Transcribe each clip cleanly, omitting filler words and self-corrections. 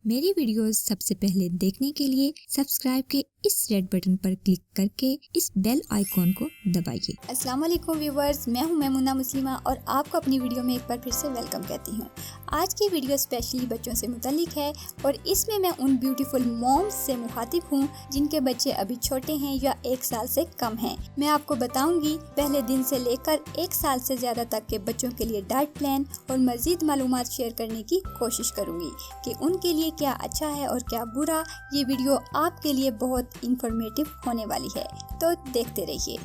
मेरी वीडियोस सबसे पहले देखने के लिए सब्सक्राइब के इस रेड बटन पर क्लिक करके इस बेल आइकॉन को दबाइए। अस्सलाम वालेकुम व्यूवर्स, मैं हूं मैमुना मुस्लिमा और आपको अपनी वीडियो में एक बार फिर से वेलकम कहती हूं। आज की वीडियो स्पेशली बच्चों से मुतालिक है और इसमें मैं उन ब्यूटीफुल मॉम्स से मुखातिब हूं जिनके बच्चे अभी छोटे हैं या 1 साल से कम हैं। मैं आपको बताऊंगी पहले दिन से लेकर 1 साल से ज़्यादा तक के बच्चों के लिए डाइट प्लान और मज़ीद मालूमात शेयर करने की कोशिश करूँगी कि उनके लिए क्या अच्छा है और क्या बुरा। ये वीडियो आपके लिए बहुत इंफॉर्मेटिव होने वाली है, तो देखते रहिए।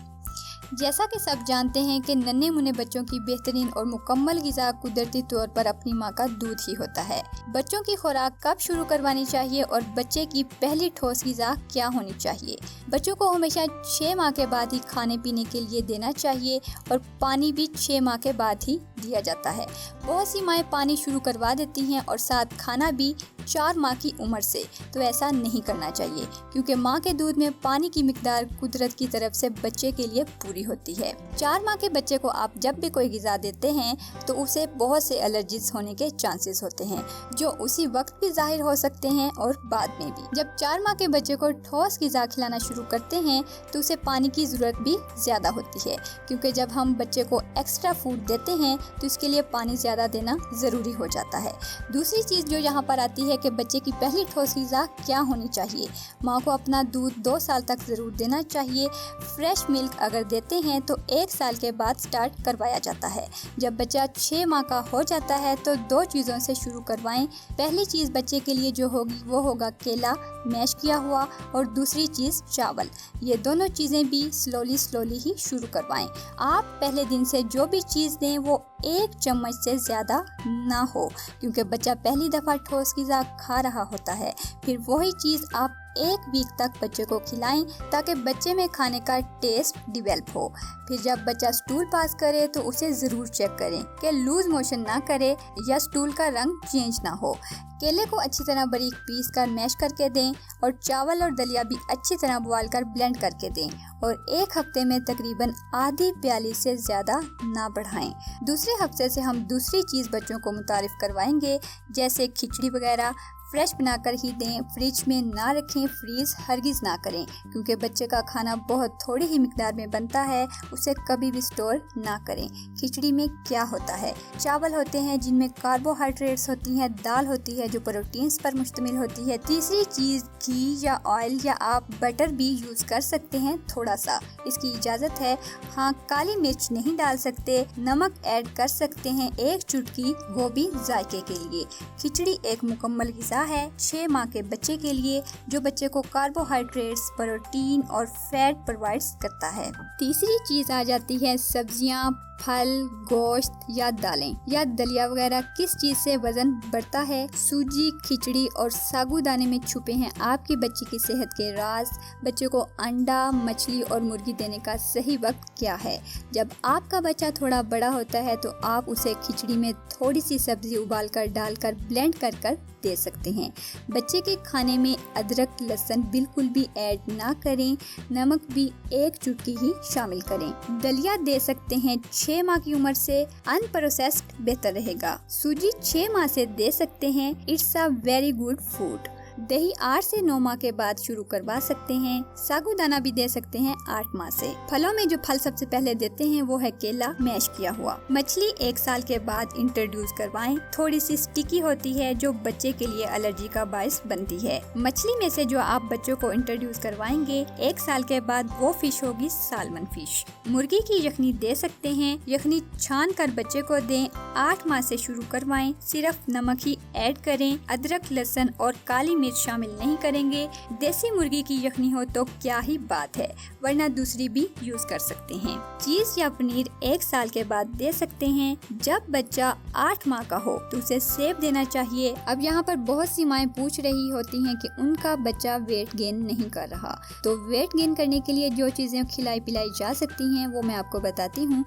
जैसा कि सब जानते हैं कि नन्हे मुन्ने बच्चों की बेहतरीन और मुकम्मल ग़िज़ा कुदरती तौर पर अपनी माँ का दूध ही होता है। बच्चों की खुराक कब शुरू करवानी चाहिए और बच्चे की पहली ठोस ग़िज़ा क्या होनी चाहिए। बच्चों को हमेशा 6 माह के बाद ही खाने पीने के लिए देना चाहिए और पानी भी 6 माह के बाद ही दिया जाता है। बहुत सी माएँ पानी शुरू करवा देती हैं और साथ खाना भी 4 माह की उम्र से, तो ऐसा नहीं करना चाहिए क्योंकि माँ के दूध में पानी की मिकदार कुदरत की तरफ से बच्चे के लिए पूरी होती है। 4 माह के बच्चे को आप जब भी कोई ग़िज़ा देते हैं तो उसे बहुत से एलर्जीज होने के चांसेस होते हैं जो उसी वक्त भी जाहिर हो सकते हैं और बाद में भी। जब 4 माह के बच्चे को ठोस ग़िज़ा खिलाना शुरू करते हैं तो उसे पानी की ज़रूरत भी ज़्यादा होती है क्योंकि जब हम बच्चे को एक्स्ट्रा फूड देते हैं तो इसके लिए पानी ज़्यादा देना ज़रूरी हो जाता है। दूसरी चीज़ जो यहाँ पर आती है कि बच्चे की पहली ठोस ग़िज़ा क्या होनी चाहिए। माँ को अपना दूध 2 साल तक ज़रूर देना चाहिए। फ्रेश मिल्क अगर देते हैं तो 1 साल के बाद स्टार्ट करवाया जाता है। जब बच्चा 6 माह का हो जाता है तो 2 चीज़ों से शुरू करवाएं। पहली चीज़ बच्चे के लिए जो होगी वो होगा केला मैश किया हुआ और दूसरी चीज़ चावल। ये दोनों चीज़ें भी स्लोली ही शुरू करवाएं। आप पहले दिन से जो भी चीज़ दें वो 1 चम्मच से ज़्यादा ना हो क्योंकि बच्चा पहली दफ़ा ठोस ग़िज़ा खा रहा होता है। फिर वही चीज़ आप 1 वीक तक बच्चे को खिलाएं ताकि बच्चे में खाने का टेस्ट डेवलप हो। फिर जब बच्चा स्टूल पास करे तो उसे ज़रूर चेक करें कि लूज मोशन ना करे या स्टूल का रंग चेंज ना हो। केले को अच्छी तरह बारीक पीस कर मैश करके दें और चावल और दलिया भी अच्छी तरह बोल कर ब्लेंड करके दें और 1 हफ्ते में तकरीबन आधी प्याली से ज़्यादा ना बढ़ाएं। दूसरे हफ्ते से हम दूसरी चीज़ बच्चों को मुतारिफ करवाएंगे जैसे खिचड़ी वगैरह फ्रेश बनाकर ही दें। फ्रिज में ना रखें, फ्रीज़ हरगिज़ ना करें क्योंकि बच्चे का खाना बहुत थोड़ी ही मिकदार में बनता है, उसे कभी भी स्टोर ना करें। खिचड़ी में क्या होता है, चावल होते हैं जिनमें कार्बोहाइड्रेट्स होती हैं, दाल होती है जो प्रोटीन्स पर मुश्तमिल होती है। तीसरी चीज़ घी या ऑयल या आप बटर भी यूज़ कर सकते हैं थोड़ा सा, इसकी इजाज़त है। हाँ, काली मिर्च नहीं डाल सकते। नमक ऐड कर सकते हैं 1 चुटकी, वो भी जायके के लिए। खिचड़ी एक मुकम्मल ग़िज़ा है 6 माह के बच्चे के लिए जो बच्चे को कार्बोहाइड्रेट्स, प्रोटीन और फैट प्रोवाइड करता है। तीसरी चीज़ आ जाती है सब्जियां, फल, गोश्त या दालें या दलिया वगैरह। किस चीज़ से वजन बढ़ता है? सूजी, खिचड़ी और साबूदाने में छुपे हैं आपकी बच्ची की सेहत के राज। बच्चे को अंडा, मछली और मुर्गी देने का सही वक्त क्या है? जब आपका बच्चा थोड़ा बड़ा होता है तो आप उसे खिचड़ी में थोड़ी सी सब्जी उबालकर डालकर ब्लेंड कर दे सकते हैं। बच्चे के खाने में अदरक, लहसुन बिल्कुल भी ऐड ना करें। नमक भी 1 चुटकी ही शामिल करें। दलिया दे सकते हैं 6 माह की उम्र से, अनप्रोसेस्ड बेहतर रहेगा। सूजी 6 माह से दे सकते हैं, it's a very good food. दही 8 से 9 माह के बाद शुरू करवा सकते हैं। साबूदाना भी दे सकते हैं 8 माह से। फलों में जो फल सबसे पहले देते हैं वो है केला मैश किया हुआ। मछली 1 साल के बाद इंट्रोड्यूस करवाएं। थोड़ी सी स्टिकी होती है जो बच्चे के लिए एलर्जी का बायस बनती है। मछली में से जो आप बच्चों को इंट्रोड्यूस करवाएंगे 1 साल के बाद वो फिश होगी सालमन फिश। मुर्गी की यखनी दे सकते हैं। यखनी छान कर बच्चे को दें। 8 माह से शुरू करवाएं। सिर्फ नमक ही ऐड करें, अदरक, लहसुन और काली मिर्च शामिल नहीं करेंगे। देसी मुर्गी की यखनी हो तो क्या ही बात है, वरना दूसरी भी यूज कर सकते हैं। चीज या पनीर 1 साल के बाद दे सकते हैं। जब बच्चा 8 माह का हो तो उसे सेब देना चाहिए। अब यहाँ पर बहुत सी माएँ पूछ रही होती हैं कि उनका बच्चा वेट गेन नहीं कर रहा, तो वेट गेन करने के लिए जो चीजें खिलाई पिलाई जा सकती हैं वो मैं आपको बताती हूँ।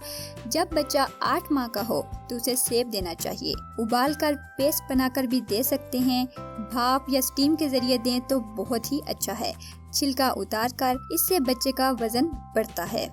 जब बच्चा 8 माह का हो तो उसे सेब देना चाहिए। उबाल कर पेस्ट बनाकर भी दे सकते हैं। भाप या स्टीम के जरिए दें तो बहुत ही अच्छा है। छिलका उतार कर, इससे बच्चे का वजन बढ़ता है।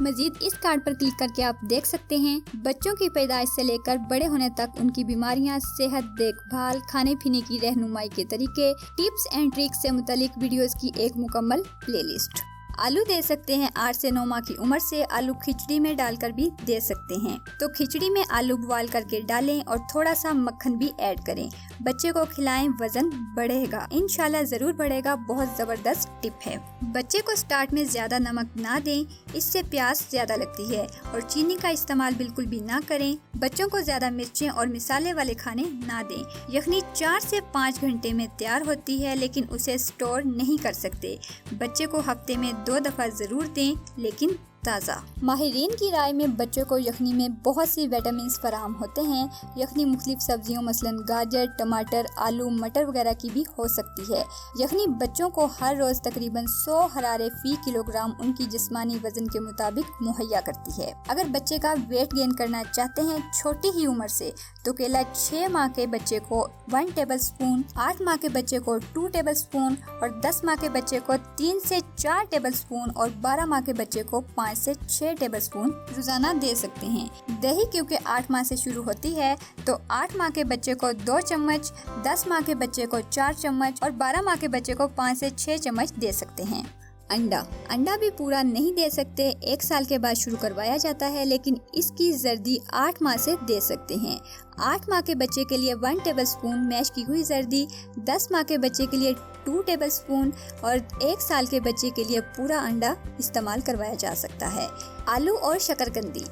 मजीद इस कार्ड पर क्लिक करके आप देख सकते हैं बच्चों की पैदाइश से लेकर बड़े होने तक उनकी बीमारियां, सेहत, देखभाल, खाने पीने की रहनुमाई के तरीके, टिप्स एंड ट्रिक्स से मुतालिक वीडियोस की एक मुकम्मल प्लेलिस्ट। आलू दे सकते हैं 8 से 9 माह की उम्र से। आलू खिचड़ी में डालकर भी दे सकते हैं। तो खिचड़ी में आलू बॉयल करके डालें और थोड़ा सा मक्खन भी ऐड करें। बच्चे को खिलाएं, वजन बढ़ेगा, इंशाल्लाह जरूर बढ़ेगा। बहुत जबरदस्त टिप है। बच्चे को स्टार्ट में ज्यादा नमक ना दें, इससे प्यास ज्यादा लगती है। और चीनी का इस्तेमाल बिल्कुल भी ना करें। बच्चों को ज्यादा मिर्चें और मिसाले वाले खाने ना दें। यखनी 4 से 5 घंटे में तैयार होती है, लेकिन उसे स्टोर नहीं कर सकते। बच्चे को हफ्ते में 2 दफा जरूर दें, लेकिन ताज़ा। माहिरीन की राय में बच्चों को यखनी में बहुत सी विटामिन फराहम होते हैं। यखनी मुख्तलिफ सब्जियों मसलन गाजर, टमाटर, आलू, मटर वगैरह की भी हो सकती है। यखनी बच्चों को हर रोज तकरीबन 100 हरारे फी किलोग्राम उनकी जिस्मानी वजन के मुताबिक मुहैया करती है। अगर बच्चे का वेट गेन करना चाहते हैं छोटी ही उम्र से, तो केला 6 माह के बच्चे को 1 टेबल स्पून, 8 माह के बच्चे को 2 टेबल स्पून और 10 माह के बच्चे को 3 से 4 टेबल स्पून और 12 माह के बच्चे को 5 से 6 टेबल स्पून रोजाना दे सकते हैं। दही क्योंकि 8 माह से शुरू होती है, तो 8 माह के बच्चे को 2 चम्मच, 10 माह के बच्चे को 4 चम्मच और 12 माह के बच्चे को 5 से 6 चम्मच दे सकते हैं। अंडा भी पूरा नहीं दे सकते। 1 साल के बाद शुरू करवाया जाता है, लेकिन इसकी जर्दी 8 माह से दे सकते हैं। 8 माह के बच्चे के लिए 1 टेबल स्पून मैश की हुई जर्दी, 10 माह के बच्चे के लिए 2 टेबल स्पून और 1 साल के बच्चे के लिए पूरा अंडा इस्तेमाल करवाया जा सकता है। आलू और शकरकंदी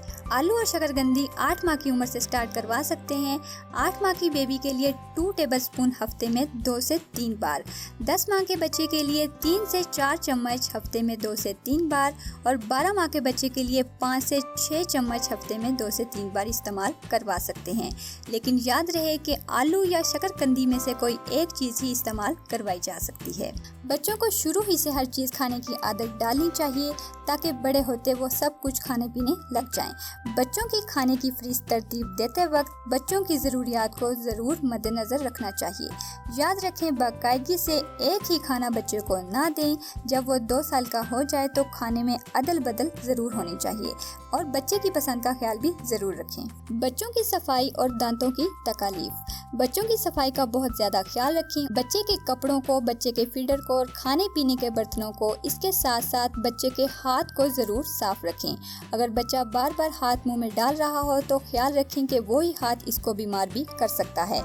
8 माह की उम्र से स्टार्ट करवा सकते हैं। 8 माह की बेबी के लिए 2 टेबल स्पून हफ्ते में 2 से 3 बार, 10 माह के बच्चे के लिए 3 से 4 चम्मच हफ्ते में 2 से 3 बार और 12 माह के बच्चे के लिए 5 से 6 चम्मच हफ्ते में 2 से 3 बार इस्तेमाल करवा सकते हैं। लेकिन याद रहे कि आलू या शकरकंदी में से कोई एक चीज ही इस्तेमाल करवाई जा सकती है। बच्चों को शुरू ही से हर चीज खाने की आदत डालनी चाहिए, ताकि बड़े होते वो सब कुछ खाने पीने लग जाएं। बच्चों की खाने की फ्रीज तरतीब देते वक्त बच्चों की जरूरियात को जरूर मद्देनजर रखना चाहिए। याद रखें, बाकायदगी से एक ही खाना बच्चे को ना दें। जब वो 2 साल का हो जाए तो खाने में अदल बदल जरूर होनी चाहिए और बच्चे की पसंद का ख्याल भी जरूर रखें। बच्चों की सफाई और दांतों की तकालीफ। बच्चों की सफाई का बहुत ज्यादा ख्याल रखें। बच्चे के कपड़ों को, बच्चे के फीडर को और खाने पीने के बर्तनों को, इसके साथ साथ बच्चे के हाथ को जरूर साफ रखें। अगर बच्चा बार बार हाथ मुंह में डाल रहा हो तो ख्याल रखें कि वो ही हाथ इसको बीमार भी कर सकता है।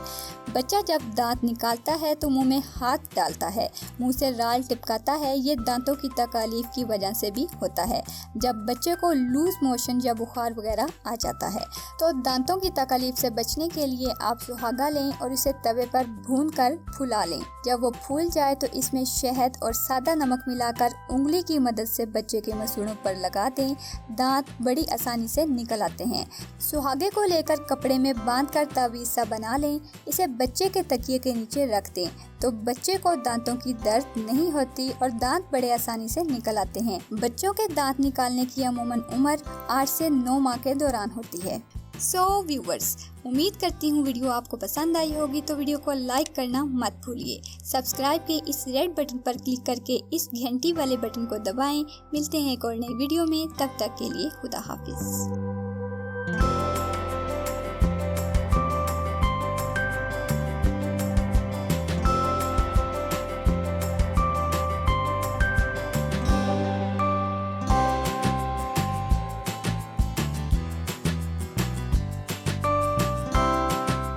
बच्चा जब दांत निकालता है तो मुंह में हाथ डालता है, मुंह से राल टिपकाता है। ये दांतों की तकालीफ की वजह से भी होता है। जब बच्चे को लूज मोशन या बुखार वगैरह आ जाता है, तो दांतों की तकालीफ से बचने के लिए आप सुहागा लें और इसे तवे पर भूनकर फुला लें। जब वो फूल जाए तो इसमें शहद और सादा नमक मिलाकर उंगली की मदद से बच्चे के मसूड़ों पर लगा दें। दांत बड़ी आसानी से निकल आते हैं। सुहागे को लेकर कपड़े में बांधकर तावीज़ सा बना लें। इसे बच्चे के तकिए के नीचे रख दें तो बच्चे को दांतों की दर्द नहीं होती और दांत बड़े आसानी से निकल आते हैं। बच्चों के दांत निकालने की अमूमन उम्र 8 से 9 माह के दौरान होती है। सो व्यूवर्स, उम्मीद करती हूँ वीडियो आपको पसंद आई होगी, तो वीडियो को लाइक करना मत भूलिए। सब्सक्राइब के इस रेड बटन पर क्लिक करके इस घंटी वाले बटन को दबाएं। मिलते हैं एक और नई वीडियो में, तब तक के लिए खुदा हाफिज।